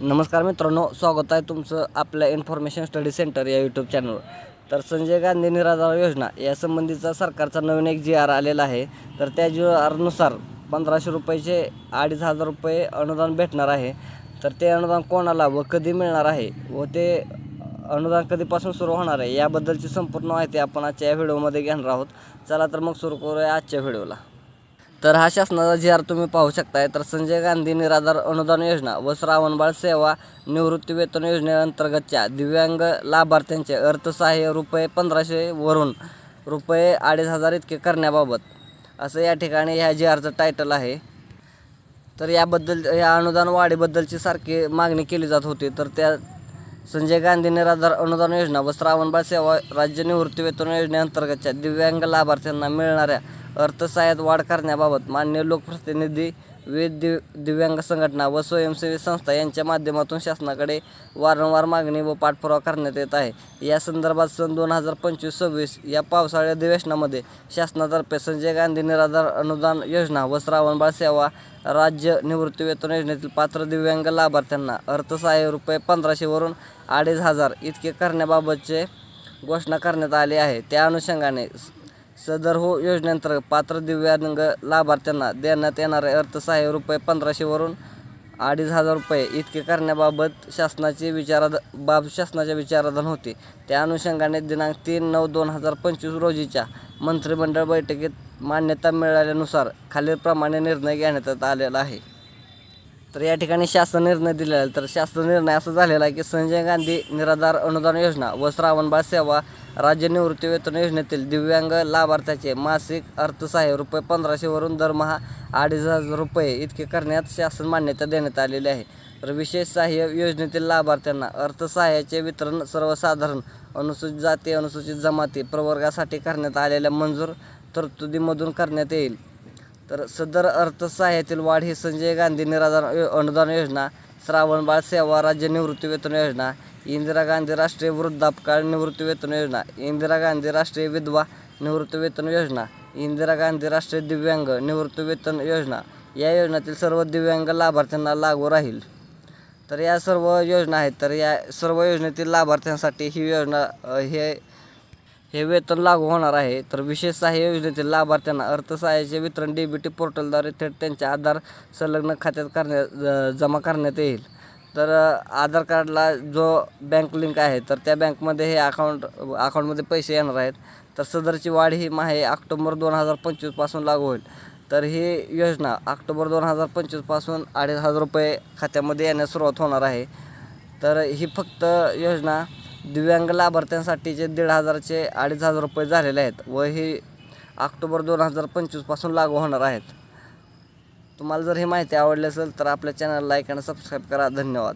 नमस्कार मित्रांनो, स्वागत आहे तुमचं आपल्या इन्फॉर्मेशन स्टडी सेंटर या यूट्यूब चॅनलवर. तर संजय गांधी निराधार योजना यासंबंधीचा सरकारचा नवीन एक जी आर आलेला आहे. तर त्या जी आरनुसार 1500 रुपयाचे 2500 रुपये अनुदान भेटणार आहे. तर ते अनुदान कोणाला व कधी मिळणार आहे व ते अनुदान कधीपासून सुरू होणार आहे याबद्दलची संपूर्ण माहिती आपण आजच्या या व्हिडिओमध्ये घेणार आहोत. चला तर मग सुरू करूया आजच्या व्हिडिओला. तर हा शासनाचा जी आर तुम्ही पाहू शकताय. तर संजय गांधी निराधार अनुदान योजना व श्रावणबाळ सेवा निवृत्ती वेतन योजनेअंतर्गतच्या दिव्यांग लाभार्थ्यांचे अर्थसहाय्य रुपये 1500 वरून रुपये 2500 इतके करण्याबाबत असं या ठिकाणी ह्या जी आरचं टायटल आहे. तर याबद्दल या अनुदान वाढीबद्दलची सारखी मागणी केली जात होती. तर त्या संजय गांधी निराधार अनुदान योजना व श्रावणबाळ सेवा राज्य निवृत्ती वेतन योजनेअंतर्गतच्या दिव्यांग लाभार्थ्यांना मिळणाऱ्या अर्थसहाय्यात वाढ करण्याबाबत मान्य लोकप्रतिनिधी, विविध दिव्यांग संघटना व स्वयंसेवी संस्था यांच्या माध्यमातून शासनाकडे वारंवार मागणी व पाठपुरावा करण्यात येत आहे. या संदर्भात सन 2025-26 या पावसाळी अधिवेशनामध्ये शासनातर्फे संजय गांधी निराधार अनुदान योजना व श्रावणबाळ सेवा राज्य निवृत्ती वेतन योजनेतील पात्र दिव्यांग लाभार्थ्यांना अर्थसहाय्य रुपये 1500 वरून 2500 इतके करण्याबाबतचे घोषणा करण्यात आली आहे. त्या अनुषंगाने सदर योजनेअंतर्गत पात्र दिव्यांग लाभार्थ्यांना देण्यात येणारे अर्थसहाय्य रुपये 1500 वरून 2500 रुपये इतके करण्याबाबत शासनाच्या विचाराधीन होते. त्या अनुषंगाने दिनांक 3/9/2025 रोजीच्या मंत्रिमंडळ बैठकीत मान्यता मिळाल्यानुसार खालीलप्रमाणे निर्णय घेण्यात आलेला आहे. तर या ठिकाणी शासन निर्णय दिलेला आहे. तर शासन निर्णय असं झालेला आहे की संजय गांधी निराधार अनुदान योजना व श्रावणबाळ सेवा राज्य निवृत्ती वेतन योजनेतील दिव्यांग लाभार्थ्याचे मासिक अर्थसहाय्य रुपये 1500 वरून दरमहा 2500 रुपये इतके करण्यात शासन मान्यता देण्यात आलेली आहे. तर विशेष सहाय्य योजनेतील लाभार्थ्यांना अर्थसहाय्याचे वितरण सर्वसाधारण अनुसूचित जाती, अनुसूचित जमाती प्रवर्गासाठी करण्यात आलेल्या मंजूर तरतुदीमधून करण्यात येईल. तर सदर अर्थसहाय्यातील वाढ ही संजय गांधी निराधार अनुदान योजना, श्रावणबाळ सेवा राज्य निवृत्ती वेतन योजना, इंदिरा गांधी राष्ट्रीय वृद्धापकाळ निवृत्ती वेतन योजना, इंदिरा गांधी राष्ट्रीय विधवा निवृत्ती वेतन योजना, इंदिरा गांधी राष्ट्रीय दिव्यांग निवृत्ती वेतन योजना या योजनेतील सर्व दिव्यांग लाभार्थ्यांना लागू राहील. तर या सर्व योजना आहेत. तर या सर्व योजनेतील लाभार्थ्यांसाठी ही योजना हे वेतन लागू होणार आहे. तर विशेष सहाय्य योजनेतील लाभार्थ्यांना अर्थसहाय्याचे वितरण DBT पोर्टलद्वारे थेट त्यांच्या आधार संलग्न खात्यात जमा करण्यात येईल. तर आधार कार्डला जो बँक लिंक आहे तर त्या बँकमध्ये हे अकाउंटमध्ये पैसे येणार आहेत. तर सदरची वाढ ही ऑक्टोबर 2025 पासून लागू होईल. तर ही योजना ऑक्टोबर 2025 पासून 2500 रुपये खात्यामध्ये येण्यास सुरुवात होणार आहे. तर ही फक्त योजना दिव्यांग लाभार्थ्यांसाठीचे 1500चे 2500 रुपये झालेले आहेत व ही ऑक्टोबर 2025 पासून लागू होणार आहेत. तुम्हाला जर ही माहिती आवडली असेल तर आपल्या चॅनलला लाईक आणि सबस्क्राईब करा. धन्यवाद.